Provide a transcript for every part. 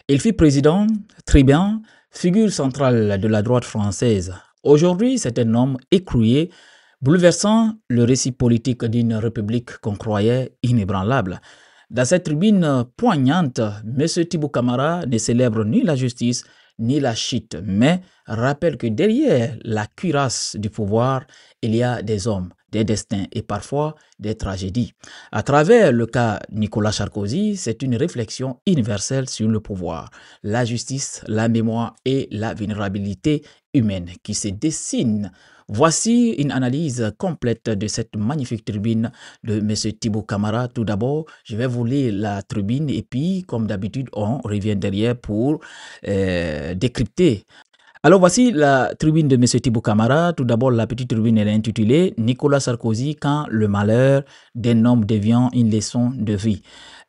Il fut président, tribun, figure centrale de la droite française. Aujourd'hui, c'est un homme écroué, bouleversant le récit politique d'une république qu'on croyait inébranlable. Dans cette tribune poignante, M. Thibaut Camara ne célèbre ni la justice ni la chute, mais rappelle que derrière la cuirasse du pouvoir, il y a des hommes, des destins et parfois des tragédies. À travers le cas Nicolas Sarkozy, c'est une réflexion universelle sur le pouvoir, la justice, la mémoire et la vulnérabilité humaine qui se dessinent. Voici une analyse complète de cette magnifique tribune de M. Thibaut Camara. Tout d'abord, je vais vous lire la tribune et puis, comme d'habitude, on revient derrière pour décrypter. Alors voici la tribune de M. Thibaut Camara. Tout d'abord, la petite tribune elle est intitulée « Nicolas Sarkozy quand le malheur d'un homme devient une leçon de vie ».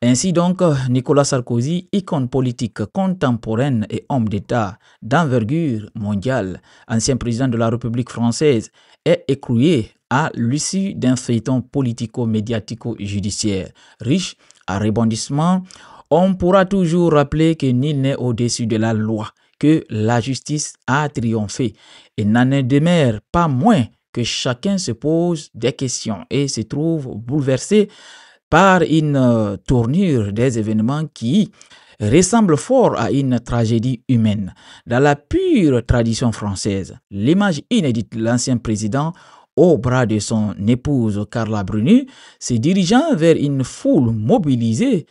Ainsi donc, Nicolas Sarkozy, icône politique contemporaine et homme d'État d'envergure mondiale, ancien président de la République française, est écroué à l'issue d'un feuilleton politico-médiatico-judiciaire riche à rebondissements. On pourra toujours rappeler que nul n'est au-dessus de la loi, que la justice a triomphé et n'en demeure pas moins que chacun se pose des questions et se trouve bouleversé par une tournure des événements qui ressemble fort à une tragédie humaine. Dans la pure tradition française, l'image inédite de l'ancien président au bras de son épouse Carla Bruni, se dirigeant vers une foule mobilisée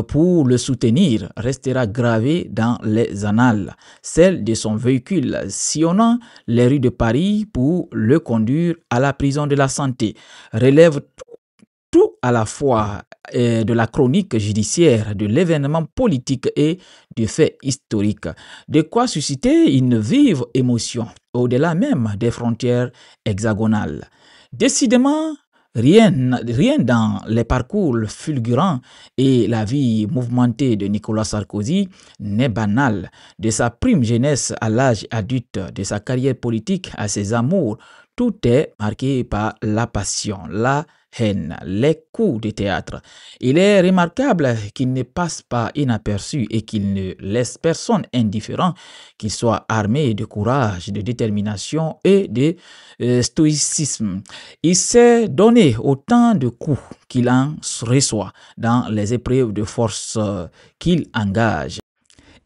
pour le soutenir, restera gravée dans les annales. Celle de son véhicule sillonnant les rues de Paris pour le conduire à la prison de la Santé relève tout à la fois de la chronique judiciaire, de l'événement politique et du fait historique. De quoi susciter une vive émotion au-delà même des frontières hexagonales. Décidément, rien dans les parcours fulgurants et la vie mouvementée de Nicolas Sarkozy n'est banal. De sa prime jeunesse à l'âge adulte, de sa carrière politique à ses amours, tout est marqué par la passion, la haine, les coups de théâtre. Il est remarquable qu'il ne passe pas inaperçu et qu'il ne laisse personne indifférent, qu'il soit armé de courage, de détermination et de stoïcisme. Il s'est donné autant de coups qu'il en reçoit dans les épreuves de force qu'il engage.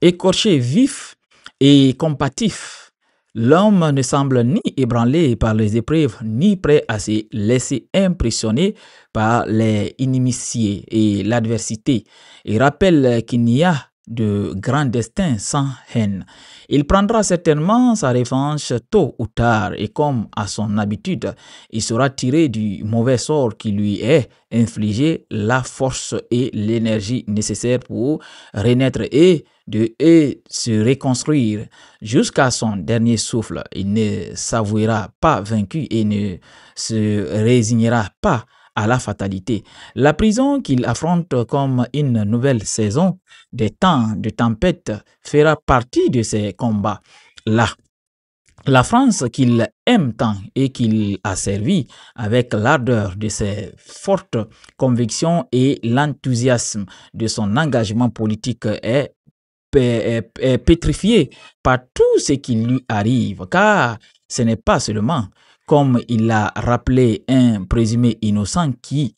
Écorché vif et compatif, l'homme ne semble ni ébranlé par les épreuves, ni prêt à se laisser impressionner par les inimitiés et l'adversité. Il rappelle qu'il n'y a de grand destin sans haine. Il prendra certainement sa revanche tôt ou tard et comme à son habitude, il sera tiré du mauvais sort qui lui est infligé la force et l'énergie nécessaires pour renaître et se reconstruire jusqu'à son dernier souffle. Il ne s'avouera pas vaincu et ne se résignera pas à la fatalité. La prison qu'il affronte comme une nouvelle saison des temps de tempête fera partie de ses combats. Là, la France qu'il aime tant et qu'il a servi avec l'ardeur de ses fortes convictions et l'enthousiasme de son engagement politique est pétrifié par tout ce qui lui arrive, car ce n'est pas seulement, comme il l'a rappelé, un présumé innocent qui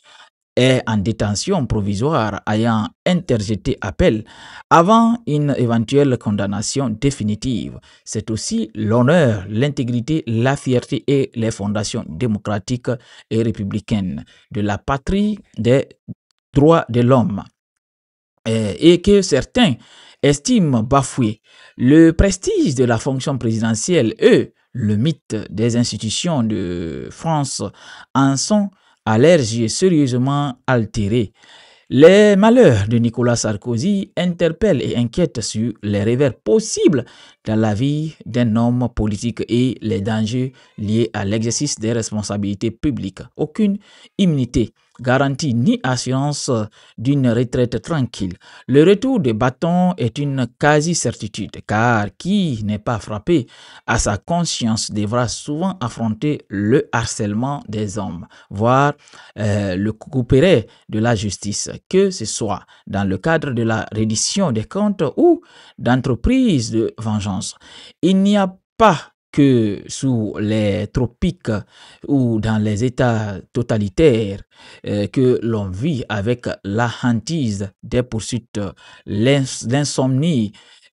est en détention provisoire ayant interjeté appel avant une éventuelle condamnation définitive. C'est aussi l'honneur, l'intégrité, la fierté et les fondations démocratiques et républicaines de la patrie des droits de l'homme et que certains estiment bafoué. Le prestige de la fonction présidentielle et le mythe des institutions de France en sont à l'air sérieusement altérés. Les malheurs de Nicolas Sarkozy interpellent et inquiètent sur les revers possibles dans la vie d'un homme politique et les dangers liés à l'exercice des responsabilités publiques. Aucune immunité garantie ni assurance d'une retraite tranquille. Le retour des bâtons est une quasi-certitude, car qui n'est pas frappé à sa conscience devra souvent affronter le harcèlement des hommes, voire le couperet de la justice, que ce soit dans le cadre de la reddition des comptes ou d'entreprises de vengeance. Il n'y a pas que sous les tropiques ou dans les États totalitaires que l'on vit avec la hantise des poursuites, l'insomnie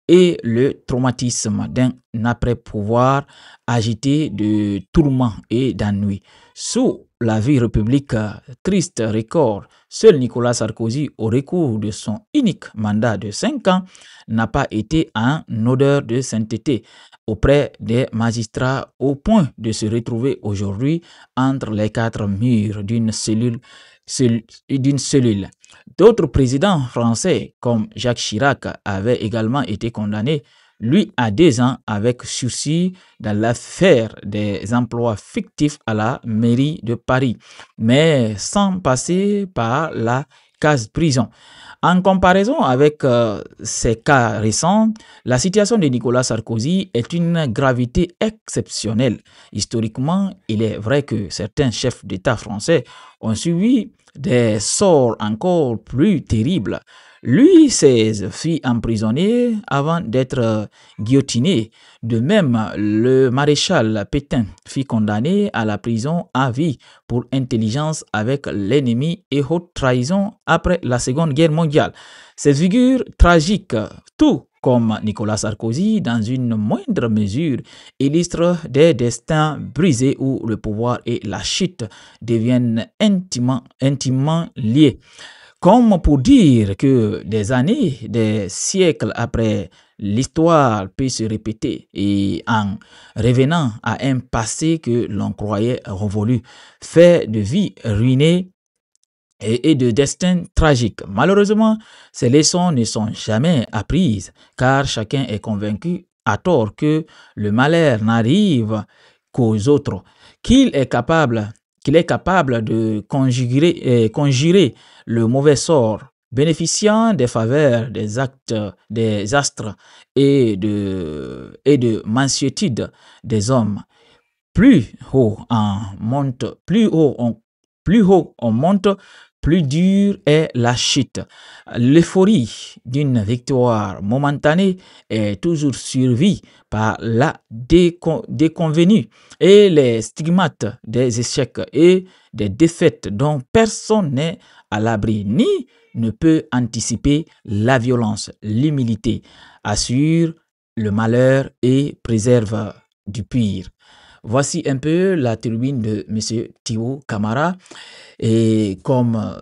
et le traumatisme d'un après-pouvoir agité de tourments et d'ennui. Sous la vie république, triste record, seul Nicolas Sarkozy, au recours de son unique mandat de 5 ans, n'a pas été en odeur de sainteté auprès des magistrats au point de se retrouver aujourd'hui entre les quatre murs d'une cellule. D'autres présidents français comme Jacques Chirac avaient également été condamnés, lui à 2 ans avec sursis dans l'affaire des emplois fictifs à la mairie de Paris, mais sans passer par la case prison. En comparaison avec ces cas récents, la situation de Nicolas Sarkozy est une gravité exceptionnelle. Historiquement, il est vrai que certains chefs d'État français ont subi des sorts encore plus terribles. Louis XVI fut emprisonné avant d'être guillotiné. De même, le maréchal Pétain fut condamné à la prison à vie pour intelligence avec l'ennemi et haute trahison après la Seconde Guerre mondiale. Ces figures tragiques, tout comme Nicolas Sarkozy, dans une moindre mesure, illustrent des destins brisés où le pouvoir et la chute deviennent intimement liés. Comme pour dire que des années, des siècles après, l'histoire peut se répéter et en revenant à un passé que l'on croyait révolu, fait de vies ruinées et de destins tragiques. Malheureusement, ces leçons ne sont jamais apprises car chacun est convaincu à tort que le malheur n'arrive qu'aux autres, qu'il est capable de conjurer le mauvais sort, bénéficiant des faveurs des actes des astres et de mansuétude des hommes. Plus haut on monte, plus dure est la chute. L'euphorie d'une victoire momentanée est toujours suivie par la déconvenue et les stigmates des échecs et des défaites dont personne n'est à l'abri ni ne peut anticiper la violence. L'humilité assure le malheur et préserve du pire. Voici un peu la tribune de M. Thibaut Camara. Et comme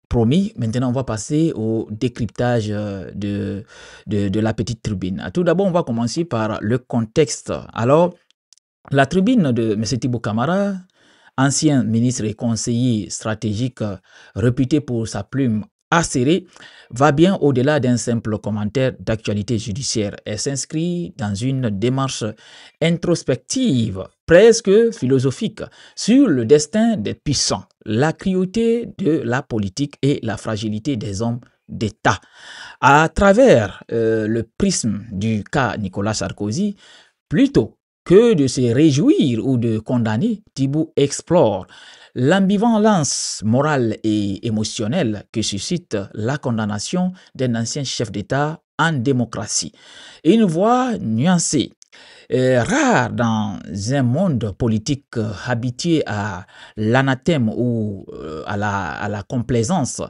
promis, maintenant on va passer au décryptage de la petite tribune. Tout d'abord, on va commencer par le contexte. Alors, la tribune de M. Thibaut Camara, ancien ministre et conseiller stratégique réputé pour sa plume acérée, va bien au-delà d'un simple commentaire d'actualité judiciaire et s'inscrit dans une démarche introspective, presque philosophique, sur le destin des puissants, la cruauté de la politique et la fragilité des hommes d'État. À travers le prisme du cas Nicolas Sarkozy, plutôt que de se réjouir ou de condamner, Thibaut explore l'ambivalence morale et émotionnelle que suscite la condamnation d'un ancien chef d'État en démocratie. Une voix nuancée, rare dans un monde politique habitué à l'anathème ou à la complaisance.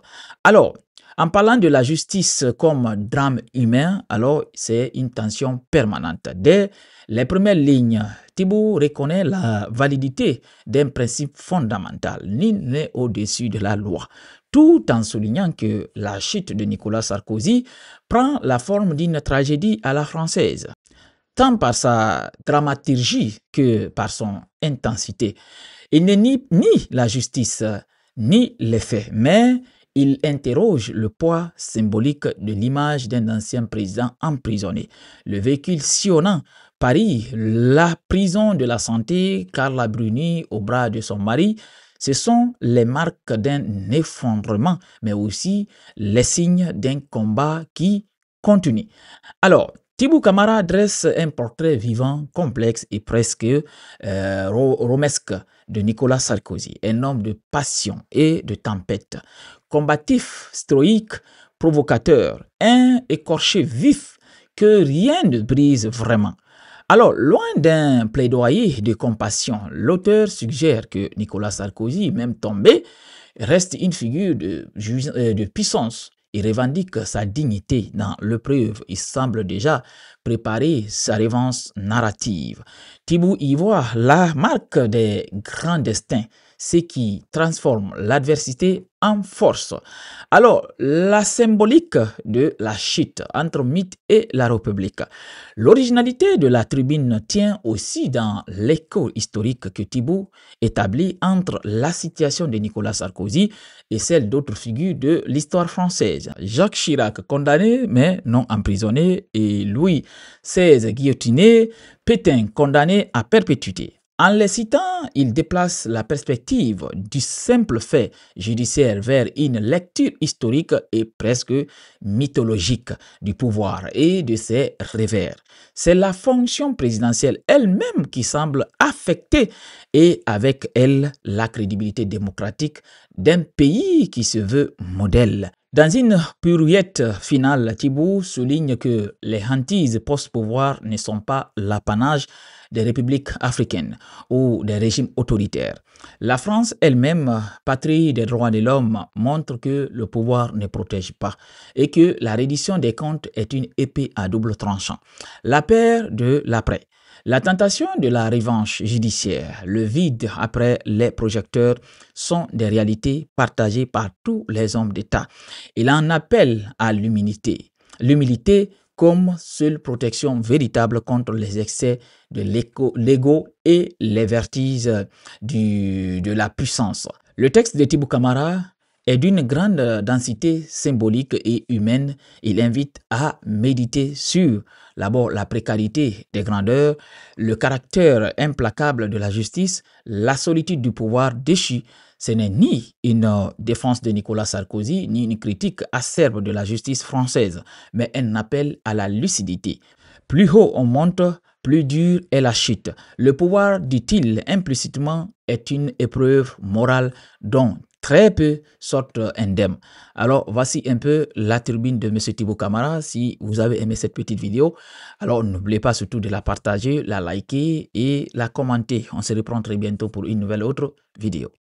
Alors, en parlant de la justice comme drame humain, alors c'est une tension permanente. Dès les premières lignes, Thibaut reconnaît la validité d'un principe fondamental, nul n'est au-dessus de la loi, tout en soulignant que la chute de Nicolas Sarkozy prend la forme d'une tragédie à la française, tant par sa dramaturgie que par son intensité. Il ne nie ni la justice ni les faits, mais il interroge le poids symbolique de l'image d'un ancien président emprisonné. Le véhicule sillonnant Paris, la prison de la santé, Carla Bruni au bras de son mari, Ce sont les marques d'un effondrement, mais aussi les signes d'un combat qui continue. Alors, Thibaut Camara dresse un portrait vivant, complexe et presque romesque de Nicolas Sarkozy, un homme de passion et de tempête, combatif, stoïque, provocateur, un écorché vif que rien ne brise vraiment. Alors, loin d'un plaidoyer de compassion, l'auteur suggère que Nicolas Sarkozy, même tombé, reste une figure de puissance. Il revendique sa dignité dans l'épreuve. Il semble déjà préparer sa revanche narrative. Thibaut y voit la marque des grands destins, ce qui transforme l'adversité en force. Alors, la symbolique de la chute entre mythe et la République. L'originalité de la tribune tient aussi dans l'écho historique que Thibaut établit entre la situation de Nicolas Sarkozy et celle d'autres figures de l'histoire française. Jacques Chirac condamné mais non emprisonné et Louis XVI guillotiné, Pétain condamné à perpétuité. En les citant, il déplace la perspective du simple fait judiciaire vers une lecture historique et presque mythologique du pouvoir et de ses revers. C'est la fonction présidentielle elle-même qui semble affecter et avec elle la crédibilité démocratique d'un pays qui se veut modèle. Dans une pirouette finale, Thibaut souligne que les hantises post-pouvoir ne sont pas l'apanage des républiques africaines ou des régimes autoritaires. La France elle-même, patrie des droits de l'homme, montre que le pouvoir ne protège pas et que la reddition des comptes est une épée à double tranchant. La peur de l'après. La tentation de la revanche judiciaire, le vide après les projecteurs sont des réalités partagées par tous les hommes d'État. Il en appelle à l'humilité. L'humilité comme seule protection véritable contre les excès de l'ego et les vertiges de la puissance. Le texte de Thibaut Camara est d'une grande densité symbolique et humaine. Il invite à méditer sur d'abord la précarité des grandeurs, le caractère implacable de la justice, la solitude du pouvoir déchu. Ce n'est ni une défense de Nicolas Sarkozy, ni une critique acerbe de la justice française, mais un appel à la lucidité. Plus haut on monte, plus dur est la chute. Le pouvoir, dit-il implicitement, est une épreuve morale dont très peu sortent indemnes. Alors, voici un peu la tribune de M. Thibaut Camara. Si vous avez aimé cette petite vidéo, alors n'oubliez pas surtout de la partager, la liker et la commenter. On se reprend très bientôt pour une nouvelle autre vidéo.